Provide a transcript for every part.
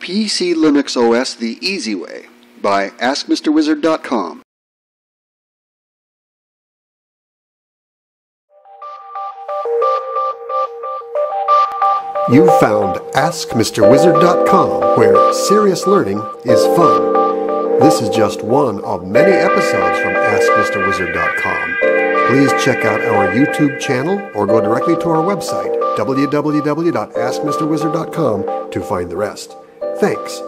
PcLinuxOs the Easy Way by AskMrWizard.com. You've found AskMrWizard.com, where serious learning is fun. This is just one of many episodes from AskMrWizard.com. Please check out our YouTube channel or go directly to our website, www.askmrwizard.com, to find the rest. Thanks.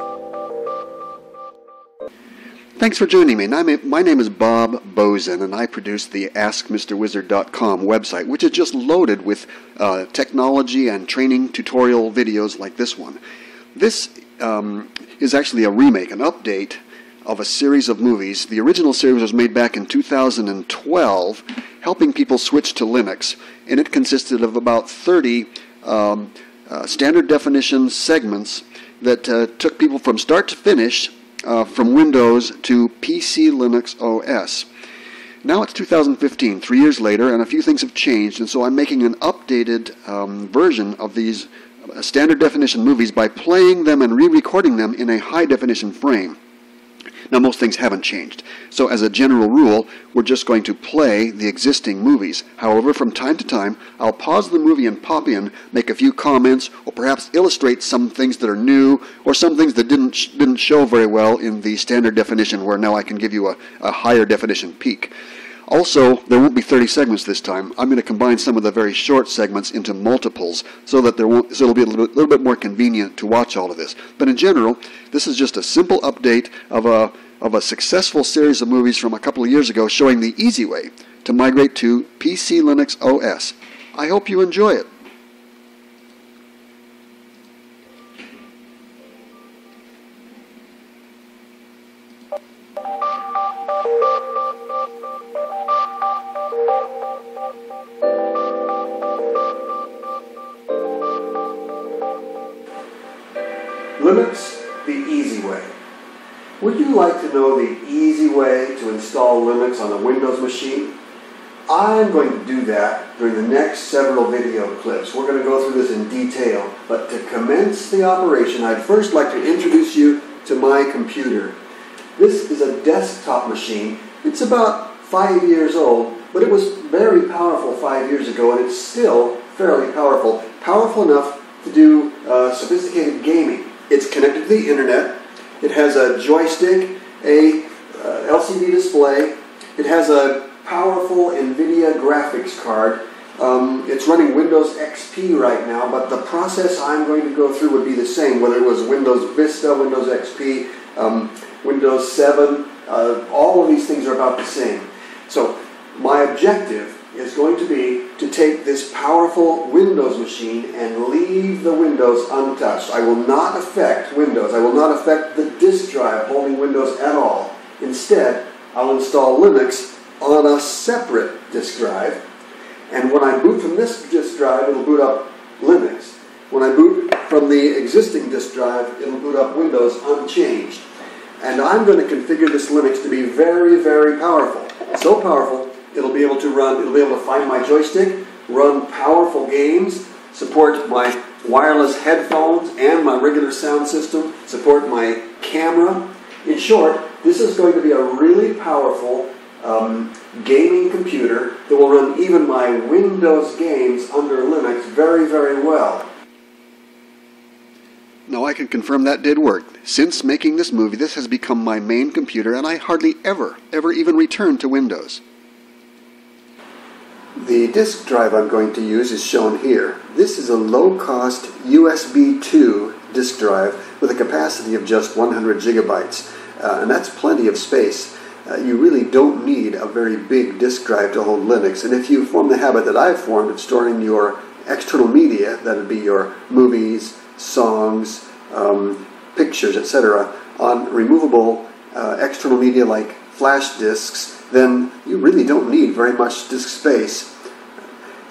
Thanks for joining me. My name is Bob Bozen, and I produce the AskMrWizard.com website, which is just loaded with technology and training tutorial videos like this one. This is actually a remake, an update of a series of movies. The original series was made back in 2012, helping people switch to Linux, and it consisted of about 30 standard definition segments that took people from start to finish from Windows to PcLinuxOs. Now it's 2015, 3 years later, and a few things have changed, and so I'm making an updated version of these standard definition movies by playing them and re-recording them in a high definition frame. Now, most things haven't changed, so as a general rule, we're just going to play the existing movies. However, from time to time, I'll pause the movie and pop in, make a few comments, or perhaps illustrate some things that are new, or some things that didn't show very well in the standard definition, where now I can give you a higher definition peek. Also, there won't be 30 segments this time. I'm going to combine some of the very short segments into multiples so that it'll be a little bit more convenient to watch all of this. But in general, this is just a simple update of a successful series of movies from a couple of years ago showing the easy way to migrate to PcLinuxOs. I hope you enjoy it. Linux the easy way. Would you like to know the easy way to install Linux on a Windows machine? I'm going to do that during the next several video clips. We're going to go through this in detail, but to commence the operation, I'd first like to introduce you to my computer. This is a desktop machine. It's about 5 years old, but it was very powerful 5 years ago, and it's still fairly powerful. Powerful enough to do sophisticated gaming. It's connected to the internet. It has a joystick, a LCD display. It has a powerful NVIDIA graphics card. It's running Windows XP right now, but the process I'm going to go through would be the same, whether it was Windows Vista, Windows XP, Windows 7. All of these things are about the same. So my objective is going to be to take this powerful Windows machine and leave the Windows untouched. I will not affect Windows. I will not affect the disk drive holding Windows at all. Instead, I'll install Linux on a separate disk drive, and when I boot from this disk drive, it'll boot up Linux. When I boot from the existing disk drive, it'll boot up Windows unchanged. And I'm going to configure this Linux to be very, very powerful. So powerful, it'll be able to find my joystick, run powerful games, support my wireless headphones and my regular sound system, support my camera. In short, this is going to be a really powerful gaming computer that will run even my Windows games under Linux very, very well. Now, I can confirm that did work. Since making this movie, this has become my main computer, and I hardly ever even return to Windows. The disk drive I'm going to use is shown here. This is a low-cost USB 2 disk drive with a capacity of just 100 gigabytes, and that's plenty of space. You really don't need a very big disk drive to hold Linux, and if you form the habit that I've formed of storing your external media, that would be your movies, songs, pictures, etc., on removable external media like flash disks, then you really don't need very much disk space.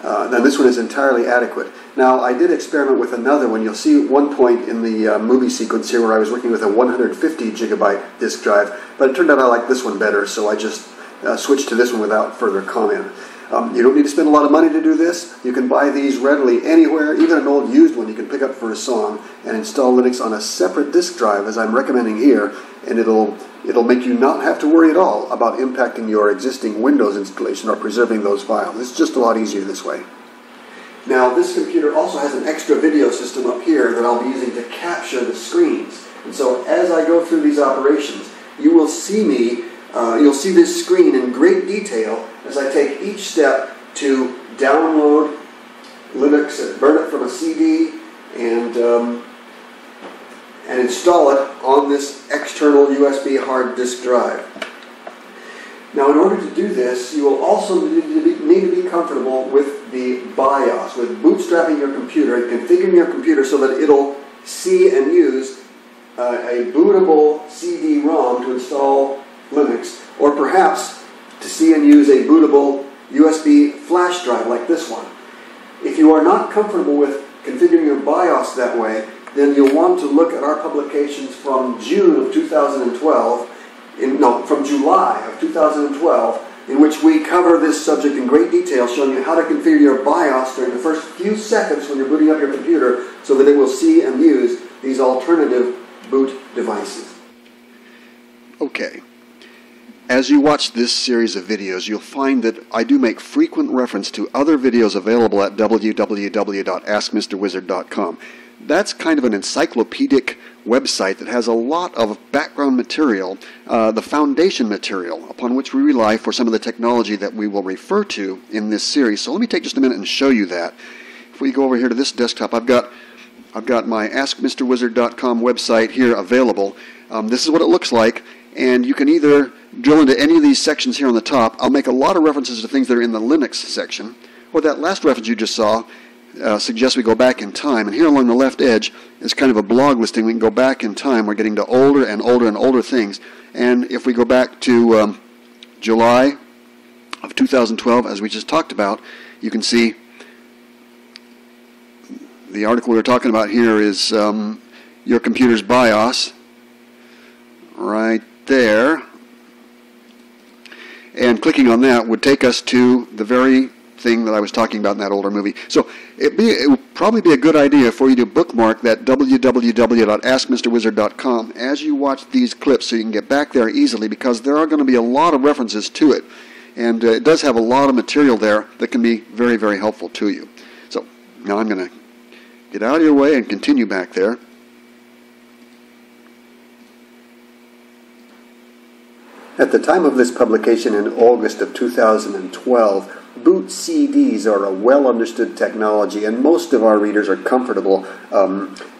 Now this one is entirely adequate. Now I did experiment with another one. You'll see at one point in the movie sequence here where I was working with a 150 gigabyte disk drive, but it turned out I liked this one better, so I just switched to this one without further comment. You don't need to spend a lot of money to do this. You can buy these readily anywhere, even an old used one you can pick up for a song, and install Linux on a separate disk drive, as I'm recommending here, and it'll make you not have to worry at all about impacting your existing Windows installation or preserving those files. It's just a lot easier this way. Now, this computer also has an extra video system up here that I'll be using to capture the screens. And so as I go through these operations, you will see me, you'll see this screen in great detail as I take each step to download Linux, burn it from a CD, and install it on this external USB hard disk drive. Now, in order to do this, you will also need to be comfortable with the BIOS, with bootstrapping your computer and configuring your computer so that it'll see and use a bootable CD-ROM to install Linux, or perhaps to see and use a bootable USB flash drive like this one. If you are not comfortable with configuring your BIOS that way, then you'll want to look at our publications from June of 2012, from July of 2012, in which we cover this subject in great detail, showing you how to configure your BIOS during the first few seconds when you're booting up your computer so that it will see and use these alternative boot devices. Okay. As you watch this series of videos, you'll find that I do make frequent reference to other videos available at www.askmrwizard.com. That's kind of an encyclopedic website that has a lot of background material, the foundation material upon which we rely for some of the technology that we will refer to in this series. So let me take just a minute and show you that. If we go over here to this desktop, I've got my AskMrWizard.com website here available. This is what it looks like, and you can either drill into any of these sections here on the top. I'll make a lot of references to things that are in the Linux section, or that last reference you just saw suggests we go back in time. And here along the left edge is kind of a blog listing. We can go back in time. We're getting to older and older and older things. And if we go back to July of 2012, as we just talked about, you can see the article we were talking about here is your computer's BIOS right there. And clicking on that would take us to the very thing that I was talking about in that older movie. So it would probably be a good idea for you to bookmark that www.askmrwizard.com as you watch these clips so you can get back there easily, because there are going to be a lot of references to it. And it does have a lot of material there that can be very, very helpful to you. So now I'm going to get out of your way and continue back there. At the time of this publication in August of 2012, boot CDs are a well-understood technology, and most of our readers are comfortable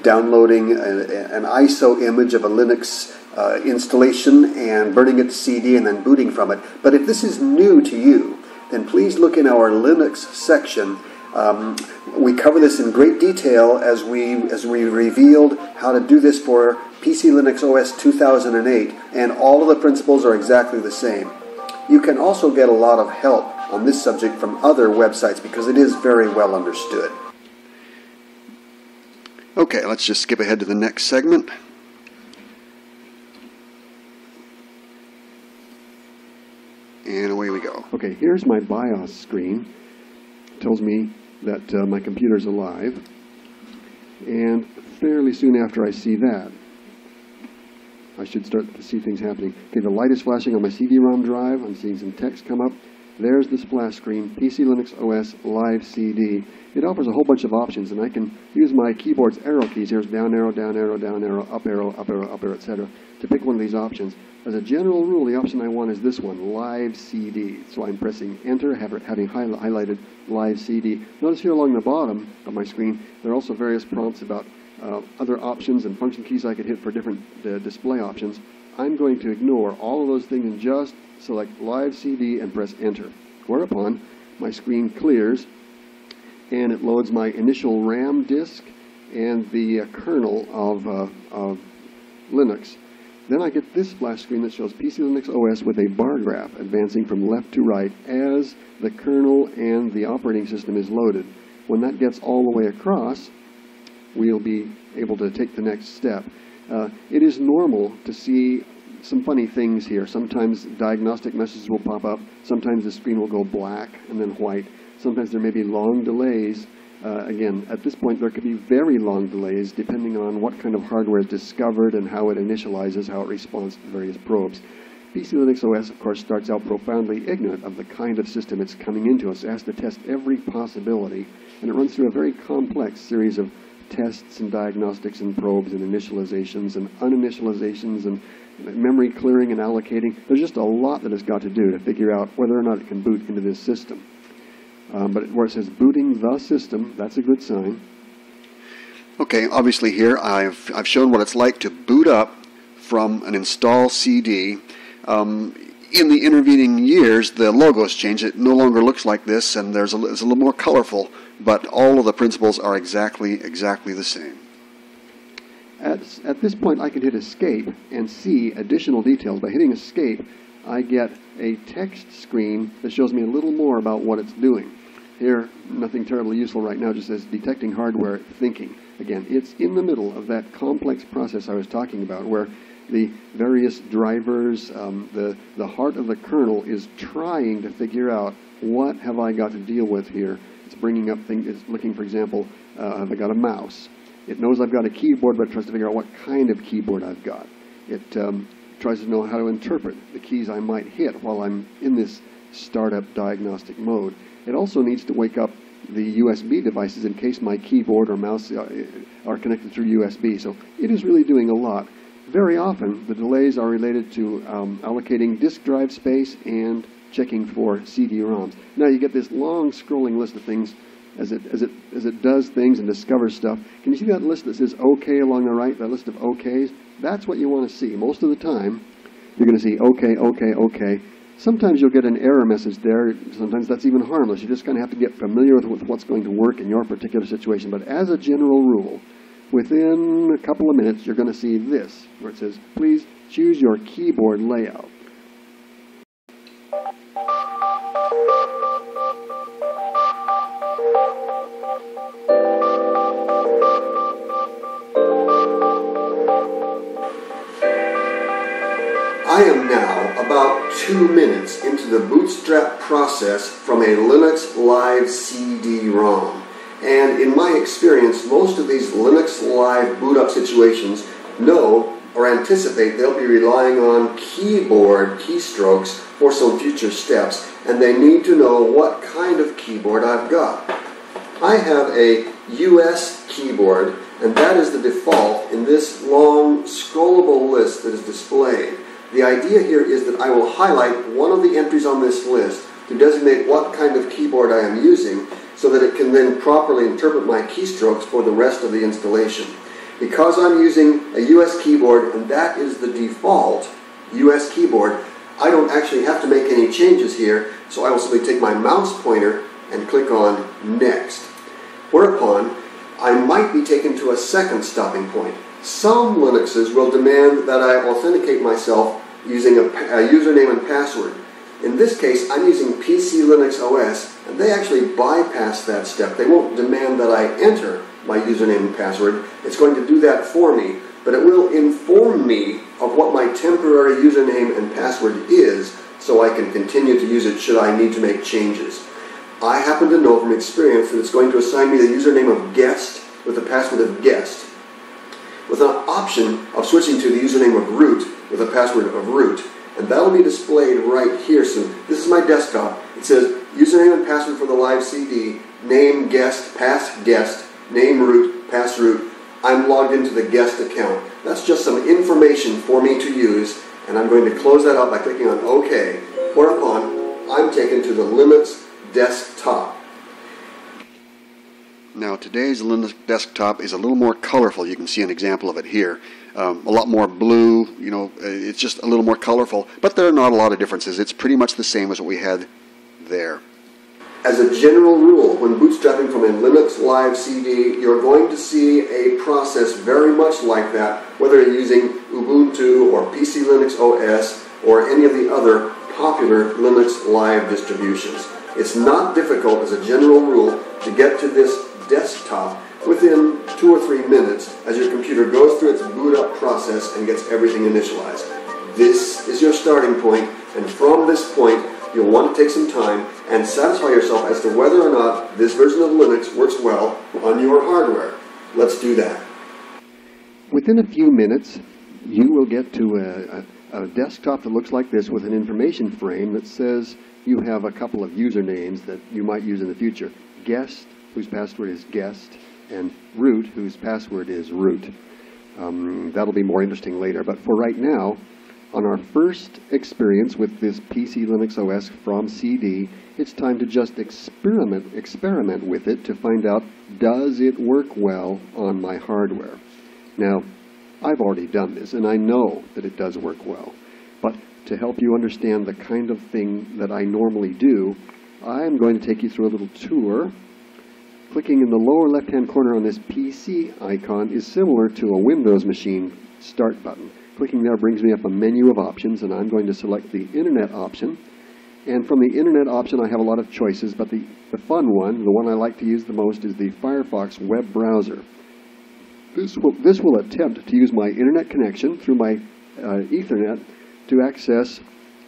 downloading an ISO image of a Linux installation and burning it to CD and then booting from it. But if this is new to you, then please look in our Linux section. We cover this in great detail as we revealed how to do this for PcLinuxOs 2008, and all of the principles are exactly the same. You can also get a lot of help on this subject from other websites because it is very well understood. Okay, let's just skip ahead to the next segment. And away we go. Okay, here's my BIOS screen. It tells me that my computer's alive. And fairly soon after I see that, I should start to see things happening. Okay, the light is flashing on my CD-ROM drive. I'm seeing some text come up. There's the splash screen, PcLinuxOs Live CD. It offers a whole bunch of options, and I can use my keyboard's arrow keys. Here's down arrow, down arrow, down arrow, up arrow, up arrow, up arrow, etc. to pick one of these options. As a general rule, the option I want is this one, Live CD. So I'm pressing Enter, having highlighted Live CD. Notice here along the bottom of my screen, there are also various prompts about other options and function keys I could hit for different display options. I'm going to ignore all of those things and just select Live CD and press Enter. Whereupon my screen clears and it loads my initial RAM disk and the kernel of Linux. Then I get this splash screen that shows PcLinuxOs with a bar graph advancing from left to right as the kernel and the operating system is loaded. When that gets all the way across, we'll be able to take the next step. It is normal to see some funny things here. Sometimes diagnostic messages will pop up. Sometimes the screen will go black and then white. Sometimes there may be long delays. Again, at this point, there could be very long delays depending on what kind of hardware is discovered and how it initializes, how it responds to various probes. PcLinuxOs, of course, starts out profoundly ignorant of the kind of system it's coming into. It has to test every possibility, and it runs through a very complex series of tests and diagnostics and probes and initializations and uninitializations and memory clearing and allocating. There's just a lot that it's got to do to figure out whether or not it can boot into this system. But where it says booting the system, that's a good sign. Okay, obviously here I've shown what it's like to boot up from an install CD. In the intervening years, the logo's changed. It no longer looks like this, and it's a little more colorful, but all of the principles are exactly the same. At this point, I can hit Escape and see additional details. By hitting Escape, I get a text screen that shows me a little more about what it's doing. Here, nothing terribly useful right now, just says detecting hardware thinking. Again, it's in the middle of that complex process I was talking about, where the various drivers, the heart of the kernel is trying to figure out what have I got to deal with here. It's bringing up things, it's looking, for example, have I got a mouse? It knows I've got a keyboard, but it tries to figure out what kind of keyboard I've got. It tries to know how to interpret the keys I might hit while I'm in this startup diagnostic mode. It also needs to wake up the USB devices in case my keyboard or mouse are connected through USB. So it is really doing a lot. Very often, the delays are related to allocating disk drive space and checking for CD-ROMs. Now you get this long scrolling list of things as it does things and discovers stuff. Can you see that list that says OK along the right, that list of OKs? That's what you want to see. Most of the time, you're going to see OK, OK, OK. Sometimes you'll get an error message there. Sometimes that's even harmless. You just kind of have to get familiar with what's going to work in your particular situation. But as a general rule, within a couple of minutes, you're going to see this, where it says, please choose your keyboard layout. I am now about 2 minutes into the bootstrap process from a Linux Live CD-ROM. And in my experience, most of these Linux Live boot up situations know or anticipate they'll be relying on keyboard keystrokes for some future steps, and they need to know what kind of keyboard I've got. I have a US keyboard, and that is the default in this long scrollable list that is displayed. The idea here is that I will highlight one of the entries on this list to designate what kind of keyboard I am using so that it can then properly interpret my keystrokes for the rest of the installation. Because I'm using a US keyboard and that is the default US keyboard, I don't actually have to make any changes here, so I will simply take my mouse pointer and click on Next. Whereupon, I might be taken to a second stopping point. Some Linuxes will demand that I authenticate myself using a username and password. In this case, I'm using PcLinuxOs, and they actually bypass that step. They won't demand that I enter my username and password. It's going to do that for me, but it will inform me of what my temporary username and password is so I can continue to use it should I need to make changes. I happen to know from experience that it's going to assign me the username of guest with the password of guest, with an option of switching to the username of root with a password of root. And that'll be displayed right here soon. This is my desktop. It says username and password for the live CD, name guest, pass guest, name root, pass root. I'm logged into the guest account. That's just some information for me to use, and I'm going to close that out by clicking on OK, whereupon I'm taken to the Linux desktop. Now today's Linux desktop is a little more colorful. You can see an example of it here. A lot more blue, you know, it's just a little more colorful, but there are not a lot of differences. It's pretty much the same as what we had there. As a general rule, when bootstrapping from a Linux Live CD, you're going to see a process very much like that, whether you're using Ubuntu or PcLinuxOs or any of the other popular Linux Live distributions. It's not difficult as a general rule to get to this desktop within 2 or 3 minutes as your computer goes through its boot up process and gets everything initialized. This is your starting point, and from this point, you'll want to take some time and satisfy yourself as to whether or not this version of Linux works well on your hardware. Let's do that. Within a few minutes, you will get to a desktop that looks like this with an information frame that says you have a couple of usernames that you might use in the future. Guest, whose password is guest, and root, whose password is root. That'll be more interesting later, but for right now, on our first experience with this PcLinuxOs from CD, it's time to just experiment with it to find out, does it work well on my hardware? Now, I've already done this, and I know that it does work well. But to help you understand the kind of thing that I normally do, I'm going to take you through a little tour. Clicking in the lower left-hand corner on this PC icon is similar to a Windows machine start button. Clicking there brings me up a menu of options, and I'm going to select the Internet option. And from the Internet option, I have a lot of choices, but the fun one, the one I like to use the most, is the Firefox web browser. This will attempt to use my Internet connection through my Ethernet to access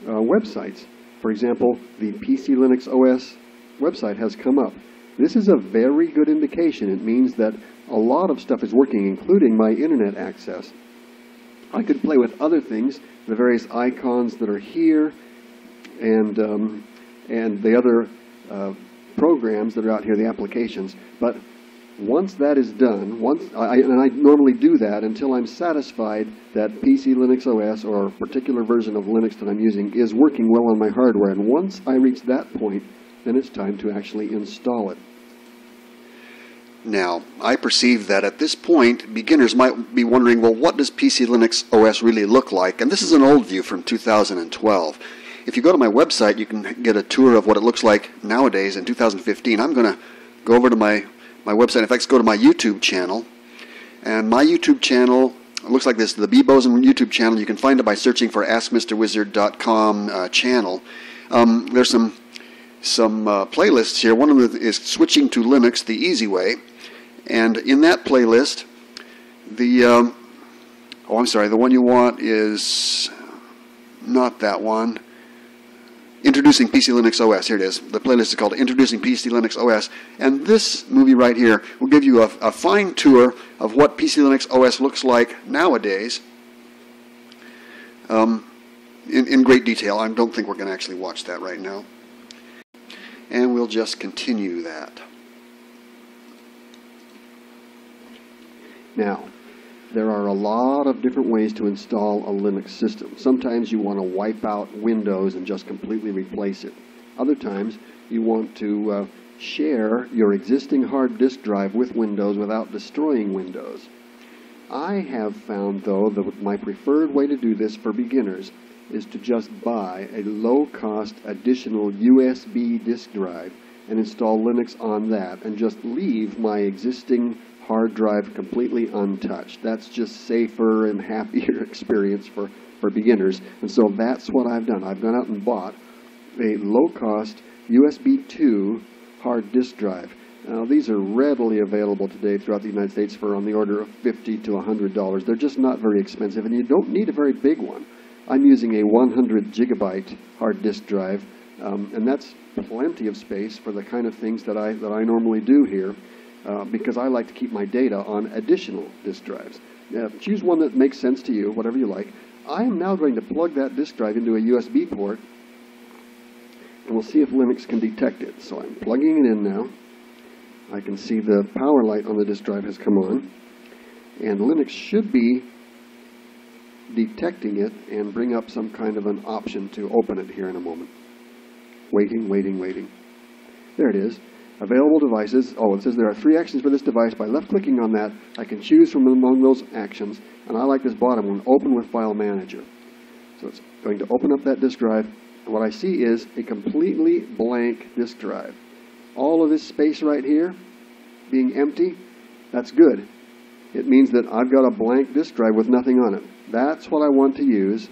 websites. For example, the PcLinuxOs website has come up. This is a very good indication. It means that a lot of stuff is working, including my Internet access. I could play with other things, the various icons that are here, and the other programs that are out here, the applications. But once that is done, and I normally do that until I'm satisfied that PcLinuxOS or a particular version of Linux that I'm using is working well on my hardware. And once I reach that point, then it's time to actually install it. Now, I perceive that at this point, beginners might be wondering, well, what does PcLinuxOS really look like? And this is an old view from 2012. If you go to my website, you can get a tour of what it looks like nowadays in 2015. I'm going to go over to my website. In fact, go to my YouTube channel. And my YouTube channel looks like this, the B. Bozen YouTube channel. You can find it by searching for AskMrWizard.com channel. There's some playlists here. One of them is Switching to Linux the Easy Way. And in that playlist, the one you want is not that one. Introducing PcLinuxOS. Here it is. The playlist is called Introducing PcLinuxOS. And this movie right here will give you a fine tour of what PcLinuxOS looks like nowadays in great detail. I don't think we're going to actually watch that right now. And we'll just continue that. Now, there are a lot of different ways to install a Linux system. Sometimes you want to wipe out Windows and just completely replace it. Other times you want to share your existing hard disk drive with Windows without destroying Windows. I have found, though, that my preferred way to do this for beginners is to just buy a low-cost additional USB disk drive and install Linux on that and just leave my existing hard drive completely untouched. That's just safer and happier experience for beginners. And so that's what I've done. I've gone out and bought a low-cost USB 2 hard disk drive. Now, these are readily available today throughout the United States for on the order of $50 to $100. They're just not very expensive, and you don't need a very big one. I'm using a 100 gigabyte hard disk drive, and that's plenty of space for the kind of things that I normally do here, because I like to keep my data on additional disk drives. Choose one that makes sense to you, whatever you like. I am now going to plug that disk drive into a USB port, and we'll see if Linux can detect it. So I'm plugging it in now. I can see the power light on the disk drive has come on, and Linux should be detecting it and bring up some kind of an option to open it here in a moment. Waiting, waiting, waiting. There it is. Available devices. Oh, it says there are 3 actions for this device. By left-clicking on that, I can choose from among those actions, and I like this bottom one, Open with File Manager. So it's going to open up that disk drive, and what I see is a completely blank disk drive. All of this space right here being empty, that's good. It means that I've got a blank disk drive with nothing on it. That's what I want to use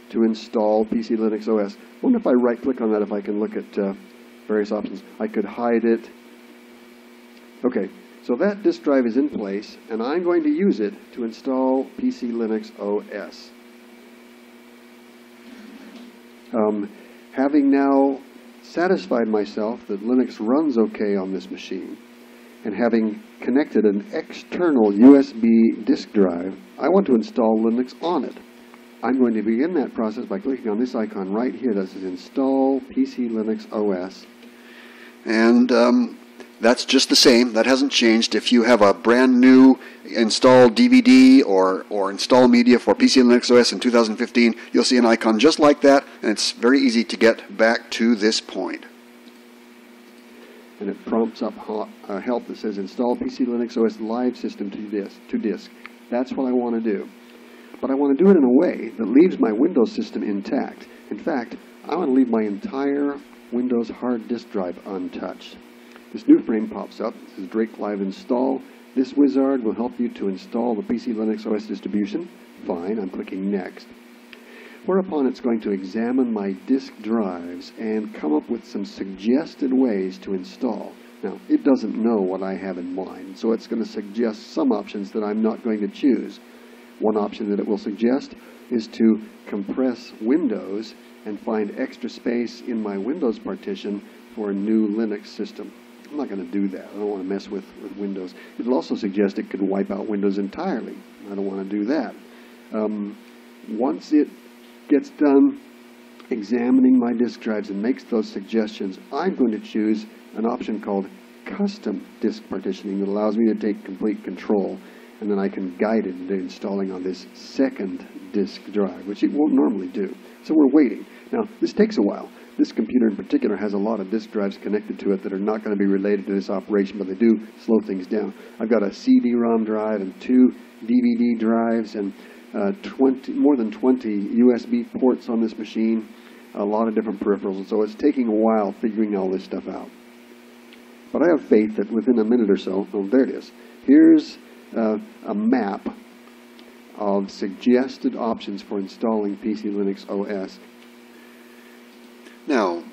to install PcLinuxOS. I wonder if I right-click on that, if I can look at various options. I could hide it. Okay, so that disk drive is in place, and I'm going to use it to install PcLinuxOS. Having now satisfied myself that Linux runs okay on this machine, and having connected an external USB disk drive, I want to install Linux on it. I'm going to begin that process by clicking on this icon right here that says Install PcLinuxOs. And that's just the same. That hasn't changed. If you have a brand new install DVD or install media for PcLinuxOs in 2015, you'll see an icon just like that, and it's very easy to get back to this point. And it prompts up help that says Install PcLinuxOs Live System to disk. That's what I want to do. But I want to do it in a way that leaves my Windows system intact. In fact, I want to leave my entire Windows hard disk drive untouched. This new frame pops up. It says Drake Live Install. This wizard will help you to install the PcLinuxOs distribution. Fine, I'm clicking Next. Whereupon it's going to examine my disk drives and come up with some suggested ways to install. Now, it doesn't know what I have in mind, so it's going to suggest some options that I'm not going to choose. One option that it will suggest is to compress Windows and find extra space in my Windows partition for a new Linux system. I'm not going to do that. I don't want to mess with Windows. It will also suggest it could wipe out Windows entirely. I don't want to do that. Once it gets done examining my disk drives and makes those suggestions, I'm going to choose an option called Custom Disk Partitioning that allows me to take complete control, and then I can guide it into installing on this second disk drive, which it won't normally do. So we're waiting. Now, this takes a while. This computer in particular has a lot of disk drives connected to it that are not going to be related to this operation, but they do slow things down. I've got a CD-ROM drive and 2 DVD drives and more than 20 USB ports on this machine, a lot of different peripherals, and so it's taking a while figuring all this stuff out. But I have faith that within a minute or so, oh, there it is. Here's a map of suggested options for installing PcLinuxOs. Now,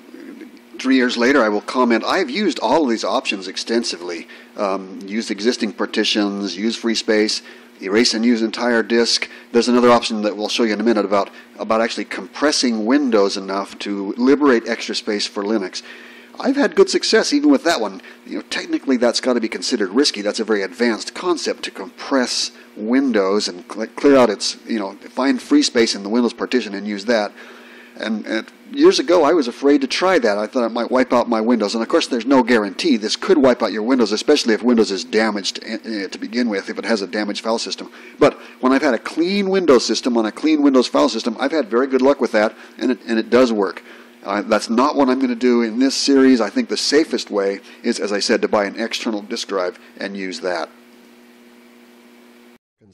3 years later, I will comment, I've used all of these options extensively. Used existing partitions, used free space, erase and use entire disk. There's another option that we'll show you in a minute about actually compressing Windows enough to liberate extra space for Linux. I've had good success even with that one. Technically that's got to be considered risky. That's a very advanced concept to compress Windows and clear out its, find free space in the Windows partition and use that. And years ago, I was afraid to try that. I thought it might wipe out my Windows. And of course, there's no guarantee. This could wipe out your Windows, especially if Windows is damaged to begin with, if it has a damaged file system. But when I've had a clean Windows system on a clean Windows file system, I've had very good luck with that, and it does work. That's not what I'm going to do in this series. I think the safest way is, as I said, to buy an external disk drive and use that.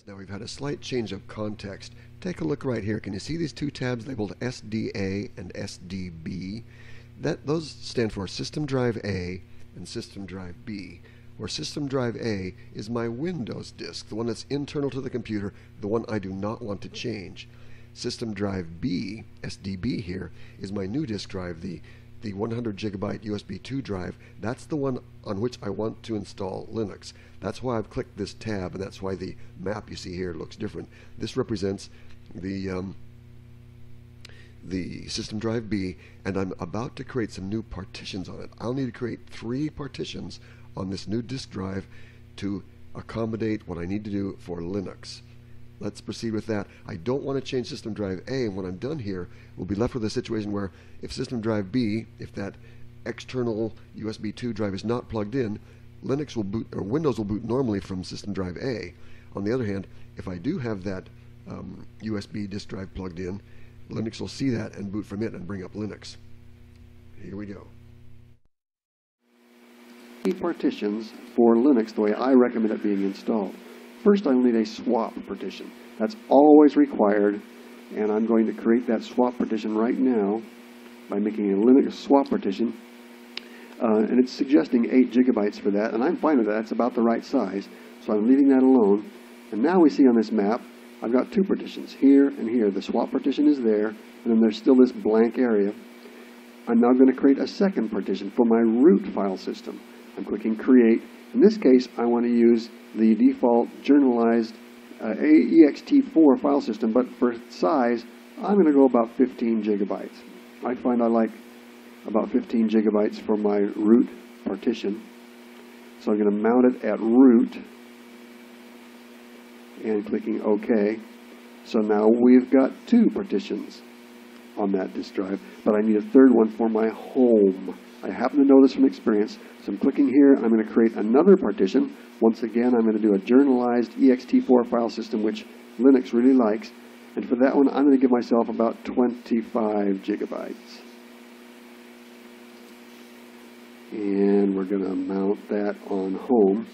Now we've had a slight change of context. Take a look right here. Can you see these two tabs labeled SDA and SDB? Those stand for System Drive A and System Drive B, where System Drive A is my Windows disk, the one that's internal to the computer, the one I do not want to change. System Drive B, SDB here, is my new disk drive, the 100 gigabyte USB 2 drive. That's the one on which I want to install Linux. That's why I've clicked this tab, and that's why the map you see here looks different. This represents the System Drive B, and I'm about to create some new partitions on it. I'll need to create 3 partitions on this new disk drive to accommodate what I need to do for Linux. Let's proceed with that. I don't want to change System Drive A, and when I'm done here, we'll be left with a situation where if System Drive B, if that external USB 2 drive is not plugged in, Linux will boot, or Windows will boot normally from System Drive A. On the other hand, if I do have that USB disk drive plugged in, Linux will see that and boot from it and bring up Linux. Here we go. Partitions for Linux the way I recommend it being installed. First, I'll need a swap partition. That's always required, and I'm going to create that swap partition right now by making a Linux swap partition. And it's suggesting 8 gigabytes for that, and I'm fine with that. It's about the right size, so I'm leaving that alone. And now we see on this map, I've got 2 partitions, here and here. The swap partition is there, and then there's still this blank area. I'm now going to create a second partition for my root file system. I'm clicking Create. In this case, I want to use the default journalized ext4 file system, but for size, I'm going to go about 15 gigabytes. I find I like about 15 gigabytes for my root partition. So I'm going to mount it at root and clicking OK. So now we've got 2 partitions on that disk drive, but I need a third one for my home. I happen to know this from experience, so I'm clicking here. I'm going to create another partition. Once again, I'm going to do a journalized ext4 file system, which Linux really likes. And for that one, I'm going to give myself about 25 gigabytes. And we're going to mount that on home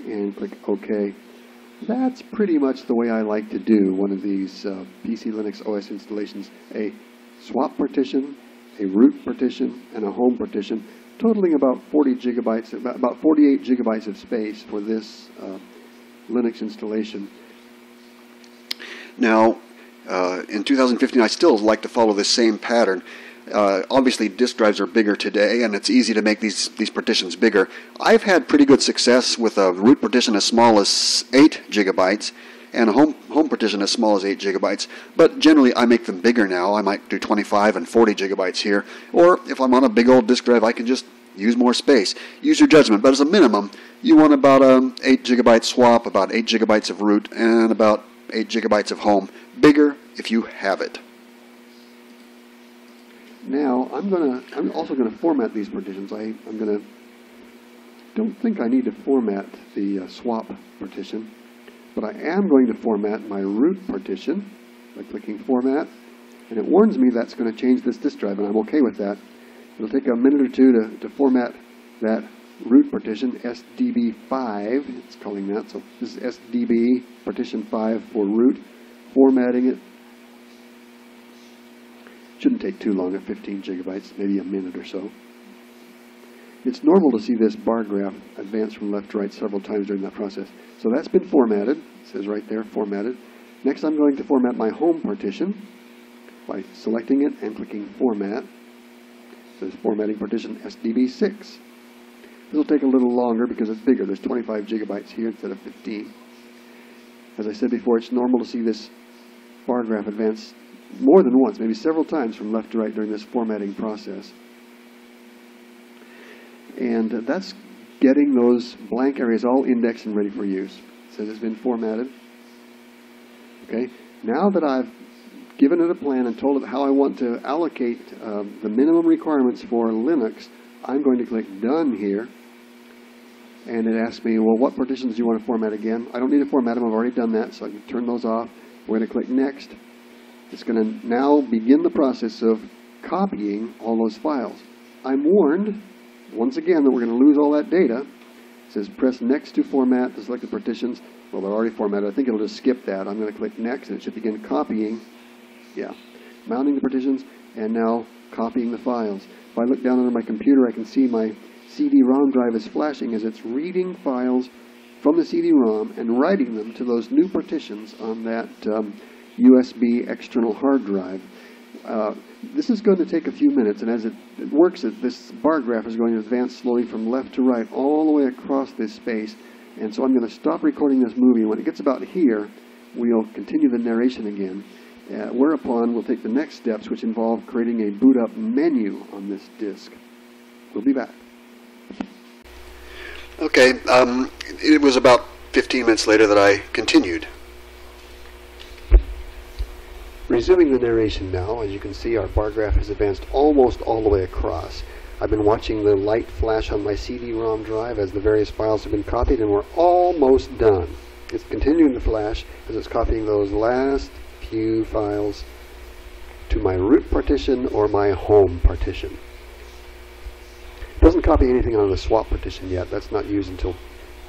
and click OK. That's pretty much the way I like to do one of these PcLinuxOs installations. A swap partition, a root partition, and a home partition, totaling about 40 gigabytes, about 48 gigabytes of space for this Linux installation. Now, in 2015, I still like to follow this same pattern. Obviously, disk drives are bigger today, and it's easy to make these partitions bigger. I've had pretty good success with a root partition as small as 8 gigabytes and a home partition as small as 8 gigabytes. But generally, I make them bigger now. I might do 25 and 40 gigabytes here. Or if I'm on a big old disk drive, I can just use more space. Use your judgment. But as a minimum, you want about an 8 gigabyte swap, about 8 gigabytes of root, and about 8 gigabytes of home. Bigger if you have it. Now, I'm also going to format these partitions. Don't think I need to format the swap partition, but I am going to format my root partition by clicking Format, and it warns me that's going to change this disk drive, and I'm okay with that. It'll take a minute or two to format that root partition, SDB5, it's calling that, so this is SDB partition 5 for root, formatting it. Shouldn't take too long at 15 gigabytes, maybe a minute or so. It's normal to see this bar graph advance from left to right several times during that process. So that's been formatted. It says right there, formatted. Next, I'm going to format my home partition by selecting it and clicking Format. It says Formatting Partition SDB6. This will take a little longer because it's bigger. There's 25 gigabytes here instead of 15. As I said before, it's normal to see this bar graph advance more than once, maybe several times from left to right during this formatting process. And that's getting those blank areas all indexed and ready for use. It says it's been formatted. Okay, now that I've given it a plan and told it how I want to allocate the minimum requirements for Linux, I'm going to click Done here. And it asks me, well, what partitions do you want to format again? I don't need to format them. I've already done that, so I can turn those off. We're going to click Next. It's going to now begin the process of copying all those files. I'm warned, once again, that we're going to lose all that data. It says press Next to format to select the partitions. Well, they're already formatted. I think it'll just skip that. I'm going to click Next, and it should begin copying. Yeah, mounting the partitions, and now copying the files. If I look down under my computer, I can see my CD-ROM drive is flashing as it's reading files from the CD-ROM and writing them to those new partitions on that USB external hard drive. This is going to take a few minutes, and as it works, this bar graph is going to advance slowly from left to right all the way across this space. And so I'm going to stop recording this movie, and when it gets about here, we'll continue the narration again, whereupon we'll take the next steps, which involve creating a boot up menu on this disk. We'll be back. Okay, it was about 15 minutes later that I continued. Resuming the narration now, as you can see, our bar graph has advanced almost all the way across. I've been watching the light flash on my CD-ROM drive as the various files have been copied, and we're almost done. It's continuing to flash as it's copying those last few files to my root partition or my home partition. It doesn't copy anything on the swap partition yet. That's not used until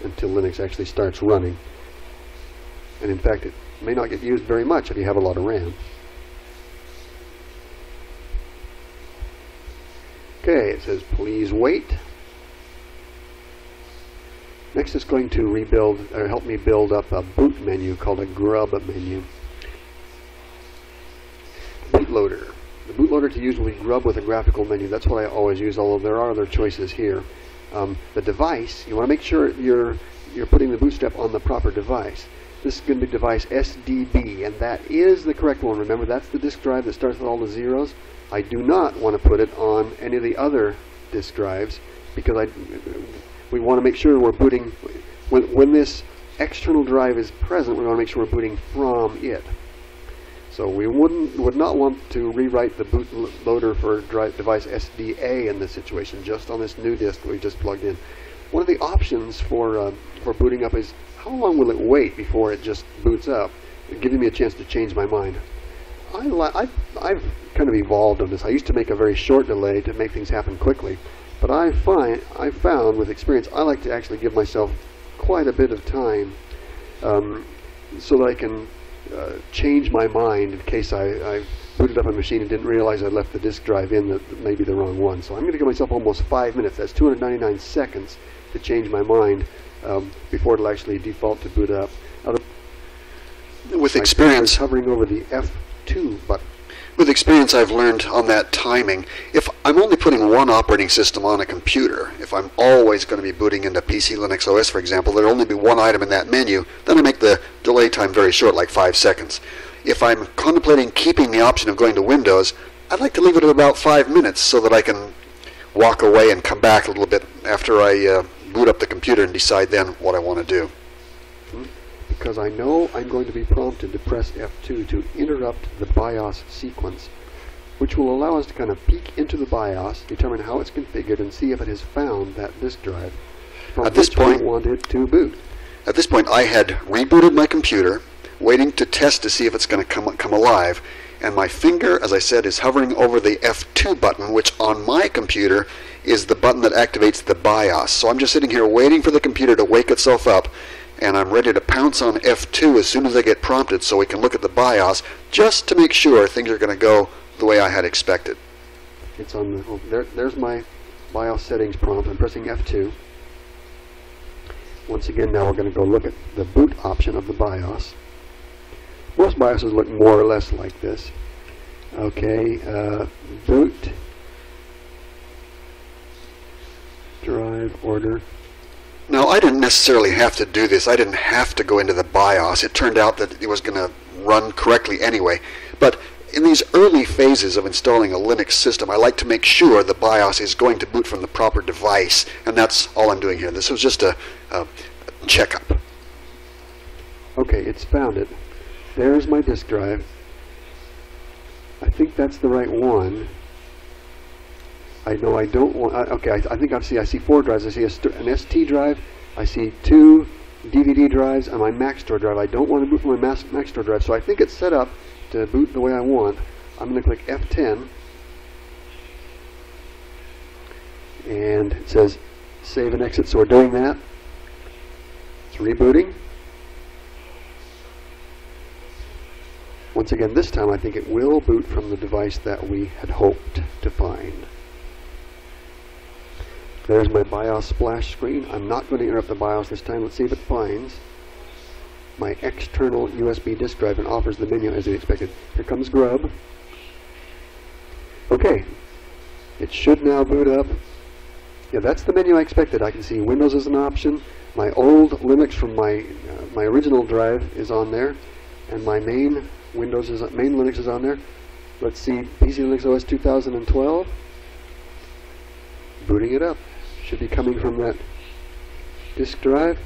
Linux actually starts running. And in fact, it may not get used very much if you have a lot of RAM. Okay, it says please wait. Next it's going to rebuild, or help me build up a boot menu called a grub menu. Bootloader. The bootloader to use will be grub with a graphical menu. That's what I always use, although there are other choices here. The device, you want to make sure you're putting the bootstrap on the proper device. This is going to be device SDB, and that is the correct one. Remember, that's the disk drive that starts with all the zeros. I do not want to put it on any of the other disk drives because we want to make sure we're booting, when this external drive is present, we want to make sure we're booting from it. So we would not want to rewrite the bootloader for device SDA in this situation, just on this new disk that we just plugged in. One of the options for booting up is how long will it wait before it just boots up, giving me a chance to change my mind. I've kind of evolved on this. I used to make a very short delay to make things happen quickly, but I found with experience I like to actually give myself quite a bit of time so that I can change my mind in case I booted up a machine and didn't realize I left the disk drive in that maybe the wrong one. So I'm going to give myself almost 5 minutes. That's 299 seconds to change my mind before it'll actually default to boot up. With experience, hovering over the F2 button. With experience, I've learned on that timing, if I'm only putting one operating system on a computer, if I'm always going to be booting into PcLinuxOs, for example, there'll only be one item in that menu, then I make the delay time very short, like 5 seconds. If I'm contemplating keeping the option of going to Windows, I'd like to leave it at about 5 minutes so that I can walk away and come back a little bit after I boot up the computer and decide then what I want to do. Because I know I'm going to be prompted to press F2 to interrupt the BIOS sequence, which will allow us to kind of peek into the BIOS, determine how it's configured, and see if it has found that disk drive from which we want it to boot. At this point, I had rebooted my computer, waiting to test to see if it's going to come alive, and my finger, as I said, is hovering over the F2 button, which on my computer is the button that activates the BIOS. So I'm just sitting here waiting for the computer to wake itself up, and I'm ready to pounce on F2 as soon as I get prompted so we can look at the BIOS just to make sure things are going to go the way I had expected. It's on the, there's my BIOS settings prompt. I'm pressing F2. Once again, now we're going to go look at the boot option of the BIOS. Most BIOSes look more or less like this. Okay, boot, drive, order. Now, I didn't necessarily have to do this. I didn't have to go into the BIOS. It turned out that it was going to run correctly anyway. But in these early phases of installing a Linux system, I like to make sure the BIOS is going to boot from the proper device, and that's all I'm doing here. This was just a checkup. Okay, it's found it. There's my disk drive. I think that's the right one. I know I don't want. Okay, I think I see 4 drives. I see an ST drive. I see 2 DVD drives and my Maxtor drive. I don't want to boot from my Maxtor drive, so I think it's set up to boot the way I want. I'm going to click F10, and it says save and exit. So we're doing that. It's rebooting. Once again, this time I think it will boot from the device that we had hoped to find. There's my BIOS splash screen. I'm not going to interrupt the BIOS this time. Let's see if it finds my external USB disk drive and offers the menu as we expected. Here comes Grub. Okay, it should now boot up. Yeah, that's the menu I expected. I can see Windows as an option. My old Linux from my original drive is on there, and my main Linux is on there. Let's see, PcLinuxOs 2012. Booting it up. Should be coming from that disk drive.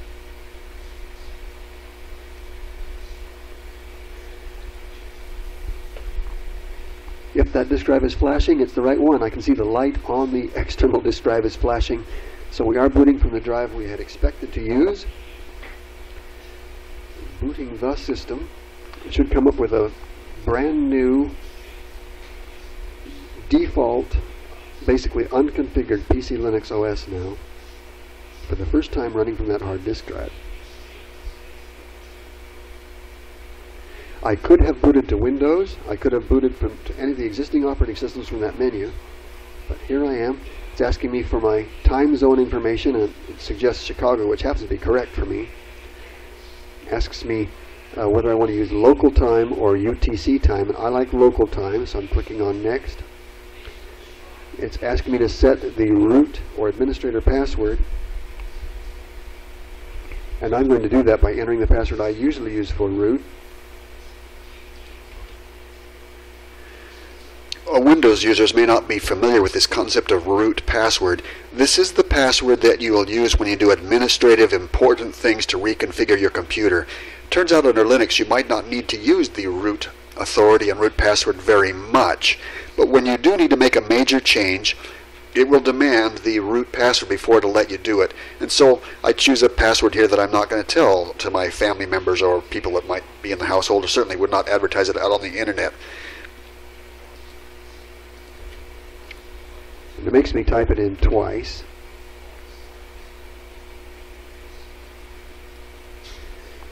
If that disk drive is flashing, it's the right one. I can see the light on the external disk drive is flashing. So we are booting from the drive we had expected to use. Booting the system. It should come up with a brand new default, basically unconfigured PcLinuxOs now, for the first time running from that hard disk drive. I could have booted to Windows. I could have booted to any of the existing operating systems from that menu, but here I am. It's asking me for my time zone information, and it suggests Chicago, which happens to be correct for me. It asks me whether I want to use local time or UTC time, and I like local time, so I'm clicking on Next. It's asking me to set the root or administrator password. And I'm going to do that by entering the password I usually use for root. Windows users may not be familiar with this concept of root password. This is the password that you will use when you do administrative important things to reconfigure your computer. Turns out under Linux you might not need to use the root authority and root password very much, but when you do need to make a major change, it will demand the root password before it'll let you do it. And so I choose a password here that I'm not going to tell to my family members or people that might be in the household, or certainly would not advertise it out on the internet. And it makes me type it in twice.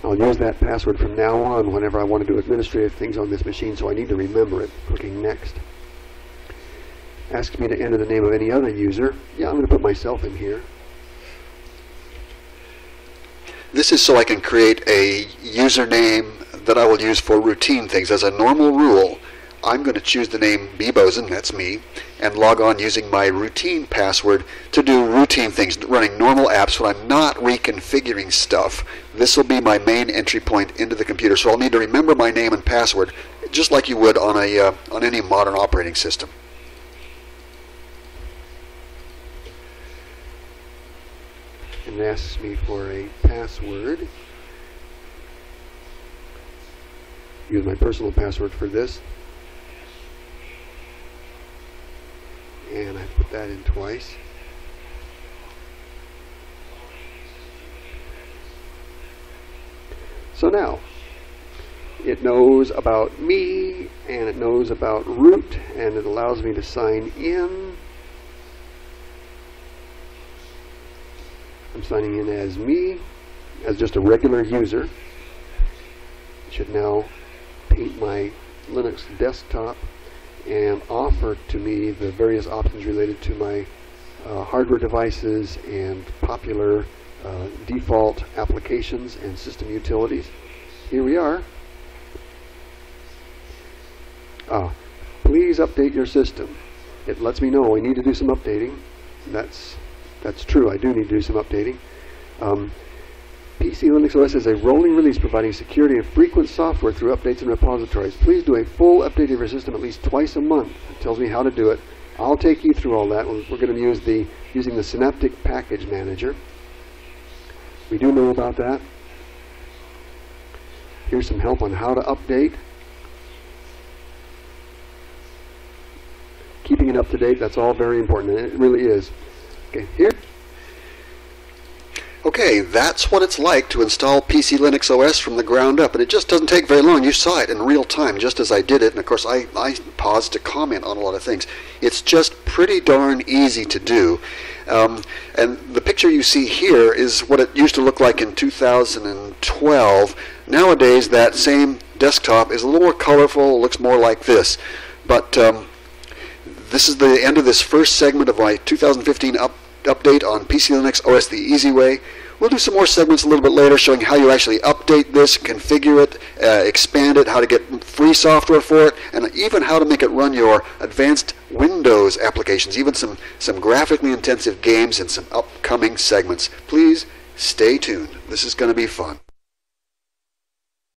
I'll use that password from now on whenever I want to do administrative things on this machine, so I need to remember it. Clicking next. Asks me to enter the name of any other user. Yeah, I'm going to put myself in here. This is so I can create a username that I will use for routine things. As a normal rule, I'm going to choose the name bbozen, that's me, and log on using my routine password to do routine things, running normal apps when I'm not reconfiguring stuff. This will be my main entry point into the computer, so I'll need to remember my name and password just like you would on any modern operating system. And it asks me for a password. Use my personal password for this. And I put that in twice. So now, it knows about me, and it knows about root, and it allows me to sign in. I'm signing in as me, as just a regular user. It should now paint my Linux desktop and offer to me the various options related to my hardware devices and popular default applications and system utilities. Here we are. Please update your system. It lets me know I need to do some updating. That's true. I do need to do some updating. PcLinuxOs is a rolling release providing security and frequent software through updates and repositories. Please do a full update of your system at least twice a month. It tells me how to do it. I'll take you through all that. We're going to use using the Synaptic Package Manager. We do know about that. Here's some help on how to update. Keeping it up to date, that's all very important, and it really is. Okay, here. Okay, that's what it's like to install PcLinuxOs from the ground up, and it just doesn't take very long. You saw it in real time just as I did it, and of course I paused to comment on a lot of things. It's just pretty darn easy to do. And the picture you see here is what it used to look like in 2012. Nowadays that same desktop is a little more colorful, looks more like this. But this is the end of this first segment of my 2015 update on PcLinuxOs the easy way. We'll do some more segments a little bit later showing how you actually update this, configure it, expand it, how to get free software for it, and even how to make it run your advanced Windows applications, even some graphically intensive games and some upcoming segments. Please stay tuned. This is going to be fun.